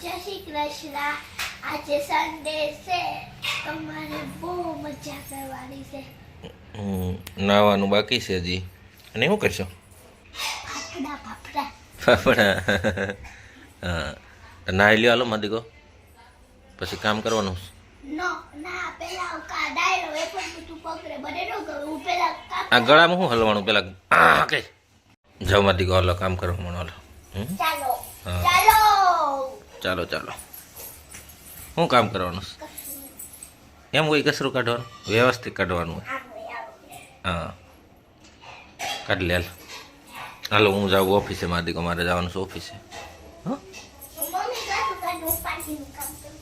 જય શ્રી કૃષ્ણ. આજે સન્ડે છે, તમારે બહુ મજા કરવાની છે. નાવાનું બાકી છે હજી. અને શું કરશો? ફાફડા ફાફડા ફાફડા. હા, નાહી લ્યો હાલો માદીકો, પછી કામ કરવાનું. નો ના પેલા કા ડાયરો એ પણ તું પકડે બને નો કરું હું પેલા આ ગળામાં શું હલવાનું પેલા કે જાઓ માદીકો હાલો કામ કરવા મળો હાલો. ચાલો હા. ચાલો ચાલો ચાલો. શું કામ કરવાનું છે? એમ કોઈ કચરું કાઢવાનું વ્યવસ્થિત કાઢવાનું હોય. હા કાઢ લે હાલ. હાલો હું જાઉં ઓફિસે માદીકો, મારે જવાનું છે ઓફિસે. હા મમ્મી કાટું કાટું પાટીનું કામ કરું.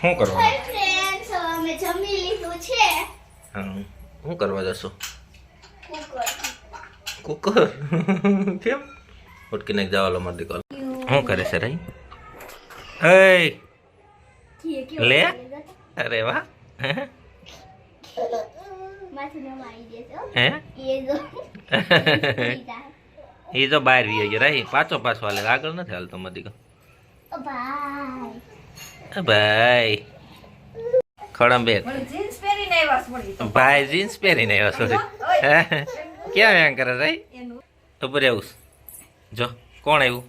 શું કરવાનું? ફ્રેન્ડ્સ અમે જમી લીધું છે. હા શું કરવા જશો? કુકર કુકર કેમ ઉટકીને જવા લો મારી દીકરો. શું કરે છે રહી? લે અરે વાહ. માથું ન મારી દેતો હે એ જો એ તો બહાર વી ગયો રહી, પાછો હાલે, આગળ નથી હાલતો મારી દીકરો. ભાઈ ભાઈ ખડંબે જીન્સ પહેરીને આવ્યા છે વળી તો. ભાઈ જીન્સ પહેરીને આવ્યો સોરી. ક્યાં એમ કરે રહી? ઉપર આવું જો. કોણ આવ્યું?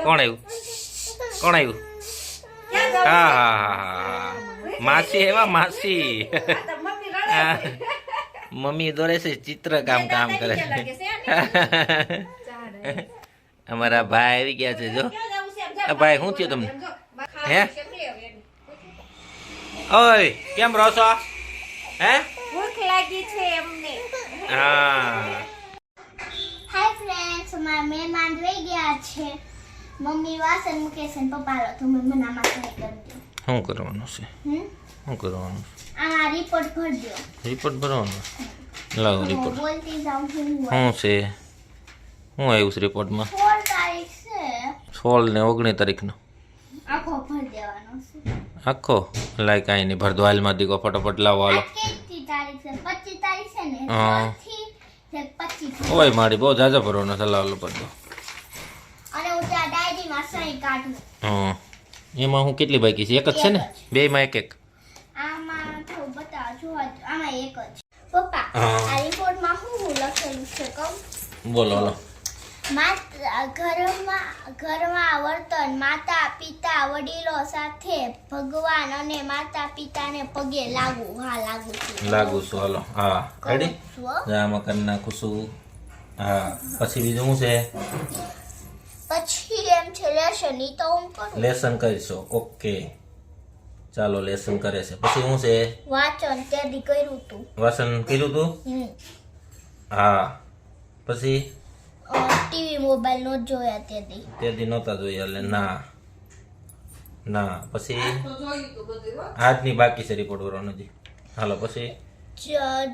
કોણ આવ્યું? કોણ આવ્યું? ક્યાં જાવ? હા હા હા માસી એવા માસી. આ તો મમ્મી રડે છે. મમ્મી દોરે છે, ચિત્ર કામ કામ કરે લાગે છે. છે ચાલે. અમારા ભાઈ આવી ગયા છે જો. ક્યાં જાવું છે? એમ જો. આ ભાઈ શું થયું તમને? એમ જો. હે? શેકલી આવે એની. ઓય કેમ રહો છો? હે ભૂખ લાગી છે એમને. હા હાય ફ્રેન્ડ્સ, મારા મહેમાન રહી ગયા છે. મમ્મી વાસણ મૂકે છે ને પપ્પા લો તમે મને આમાં સહી કરી દો. શું કરવાનું છે? હમ શું કરવાનું? આમાં રિપોર્ટ ભર દો. રિપોર્ટ ભરવાનો. લાવો હું રિપોર્ટ. બોલતી જાઉં છું. શું છે? શું આવ્યું છે રિપોર્ટમાં? 16 તારીખ છે. 16 ને 19 તારીખનો આખો ભર દેવાનો છે. આખો લાય કાંઈ નહીં ભરદો. હાલમાં દીકો ફટાફટ લાવો હાલો. આ કેટલી તારીખ છે? 25 તારીખ છે ને? હા. 16 થી 25. ઓય મારી બહુ જાજો ભરવાનો છે. લાવો ભરદો. અને હું ત્યાં ડાયરીમાં સહી કાઢું. હા એમાં હું કેટલી બાકી છે? એક જ છે ને? બેમાં એક એક. આમાં થોડું બતાવો જો આમાં એક જ. પપ્પા હા. આ રિપોર્ટમાં શું લખેલું છે કહું? બોલો હાલો. ઘરમાં વર્તન માતા પિતા વડીલો સાથે ભગવાન અને માતા પિતાને પગે લાગુ. હા લાગુ છું. લાગુ છું હાલો. હા રેડી? કરું છું, હો. આમાં કરી નાખું છું. હા પછી બીજું શું છે? પછી એમ છે લેશન ઈ તો હું કરું. લેસન કરીશું. ઓકે ચાલો લેસન કરે છે. પછી શું છે? વાંચન તેથી કર્યું તું. વાસણ કર્યું તું? હા પછી ટીવી મોબાઈલ નો જોયા તેથી. તે દી નહોતા જોઈએ એટલે ના ના. પછી તો જોયું તું બધું હો. આજની બાકી છે રિપોર્ટ ભરવાનો હજી. હાલો પછી જડું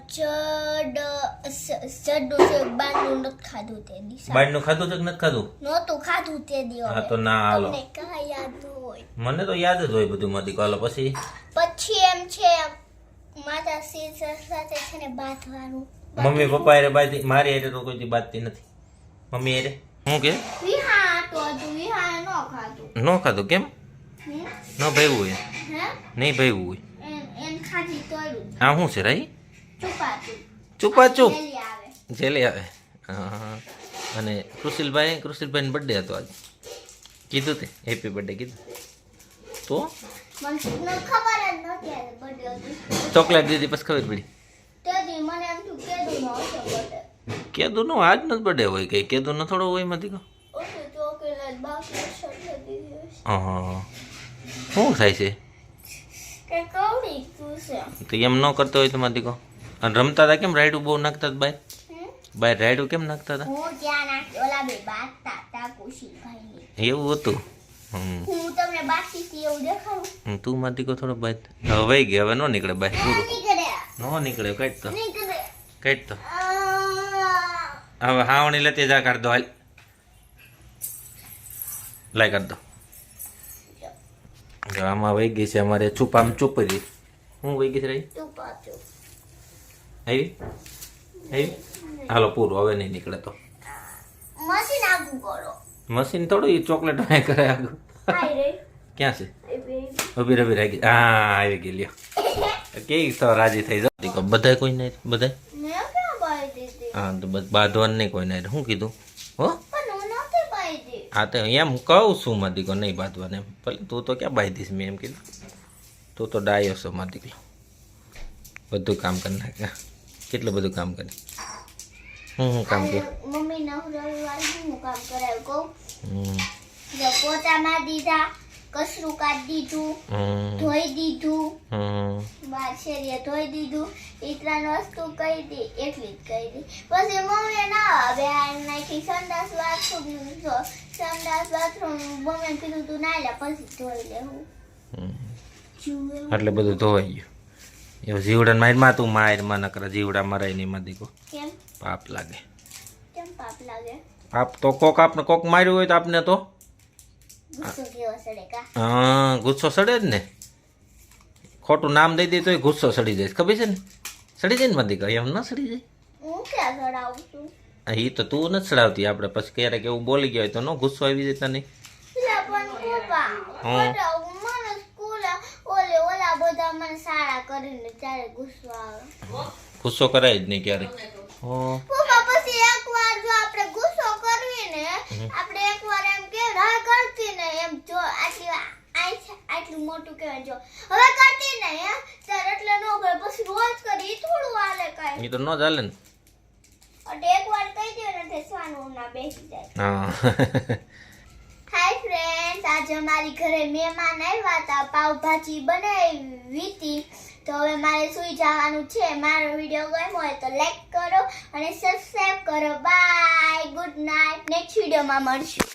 છે બારનું નથી ખાધું તે દી. બાયનું ખાધું છે કે નથી ખાધું? નહોતું ખાધું તે દી. હા તો ના હાલો. તમને કાંઈ યાદ હોય. મને તો યાદ જ હોય બધું મારી. હાલો પછી પછી એમ છે માતા સિસ્ટર સાથે છે ને બાંધવાનું. મમ્મી પપ્પા એરે બાજતી, મારી એરે તો કોઈ દી બાજતી નથી. મમ્મી એરે શું કે વિહા તો હતું વિહા ન ખાધું. ન ખાધું કેમ? હમ? ન ભાવ્યું હોય? હે નહીં ભાવ્યું હોય? એમ ખાધી તોય આ શું છે રહી? છુપાતું. ચૂપા ચૂપ જલ્દી આવે. જેલે આવે. હા અને કૃષિલભાઈનો બર્થડે હતો આજે. કીધું તે હેપી બર્થડે કીધું તો મને ખબર જ નહોતી આજે birthday હતું. ચોકલેટ દીધી પછી ખબર પડી. તે દી મને એમ થયું કેદું નો હશે birthday. કેદું નો આજ નો બર્થડે હોય કઈ? કેદું નો થોડો હોય એમાંથી કહો. ઓકે ચોકલેટ બાકી હશે દીધી હશે. હા શું થાય છે? કે કવડી તું છે. તો એમ ન કરતો હોય તો મારી કહો. અને રમતા હતા કેમ? રાયડું બહુ નાખતા હતા બહાર? હમ? બહાર રાયડું કેમ નાખતા હતા? હું ત્યાં નાખી ઓલા બે બાંધતા હતા કુશીભાઈની. એવું હતું. હું તમને બાકી એવું દેખાડું. તું મારી દીકો થોડો બહાર હવે વહી ગઈ. હવે ન નીકળે બહાર. પૂરું નીકળે ન નીકળે. કાઢ તો નીકળે. કાઢ તો. હવે હાવણી લેતી જા. કાઢ દો હાલ. લાય કાઢ દો. જો આમાં વહી ગઈ છે અમારે છુપામ છુપરી. હું વહી ગઈ છે રહી? છુપાતું. આવી આવી હાલો પૂરું. હવે નહીં નીકળે તો મશીન આગું કરો. મશીન થોડું એ ચોકલેટ કરે આગળ. હાય રે ક્યાં છે ઉભી રભી રાખી હા આવી ગઈ લ્યો કેવી તો રાજી થઈ જાવ બધાય કોઈ નહીં બધાય મેં ક્યાં બાઈ દીધી હા તો બસ બાંધવાનું નહીં કોઈ નહીં શું કીધું હો પણ હું નથી બાઈ દી હા તો એમ કહું છું મારા દીકરો નહીં બાંધવાનું એમ ભલે તું તો ક્યાં બાંધી દઈશ મેં એમ કીધું તું તો ડાયો છો મારા દીકરો બધું કામ કરી નાખે કેટલું બધું કામ કરે હું કામ કરું મમ્મી ને હું રવિવારે હું કામ કરાયું કહું હમ જો પોતા માર દીધા કસરું કાઢી દીધું હમ ધોઈ દીધું હમ બાર શેરીએ ધોઈ દીધું એ ત્રણ વસ્તુ કહી દી એટલી જ કહી દી પછી મમ્મીએ ના બે નાખી સંડાસ બાથરૂમ મમ્મીએ કીધું તું ના લે પછી ધોઈ લેવું જુએ એટલે બધું ધોવાઈ ગયું એવું જીવડા મારમાં તું મારમાં નકરા જીવડા મરાય નહીં માં દીકો કેમ પાપ લાગે કેમ પાપ લાગે પાપ તો કોક આપને કોક માર્યું હોય તો આપને તો ગુસ્સો કેવો સડે કા હા ગુસ્સો સડે જ ને ખોટું નામ દઈ દે તોય ગુસ્સો સડી જાય ખબર છે ને સડી જાય ને માં દીકરા એમ ન સડી જાય હું ક્યાં સડાવું છું એ તો તું નથી સડાવતી આપણે પછી ક્યારેક એવું બોલી ગયા હોય તો ન ગુસ્સો આવી જતા નહીં લા પણ કોપા હમ. મને સ્કૂલ ઓલા બધા મને સારા કરીને ત્યારે ગુસ્સો આવે ગુસ્સો કરાય જ નહીં ક્યારેક હો પપ્પા પછી એકવાર જો આપણે ગુસ્સો કરવી ને આપણે એકવાર એમ કે રાહ કરતી ને એમ જો આટલું મોટું કહેવાય જો હવે કરતી ને હે ત્યારે એટલે નો કરે પછી રોજ કરી ઈ થોડું હાલે કાઈ એ તો ન ચાલે ને એટલે એકવાર કહી દે ને તે સ્વાનું ના બેસી જાય હા હાય ફ્રેન્ડ્સ આજે અમારી ઘરે મહેમાન આવ્યા હતા પાવભાજી બનાવી હતી તો હવે મારે સુઈ જવાનું છે મારો વિડીયો ગમ્યો હોય તો લાઈક કરો અને સબસ્ક્રાઇબ કરો બાય ગુડ નાઇટ નેક્સ્ટ વિડીયોમાં મળશું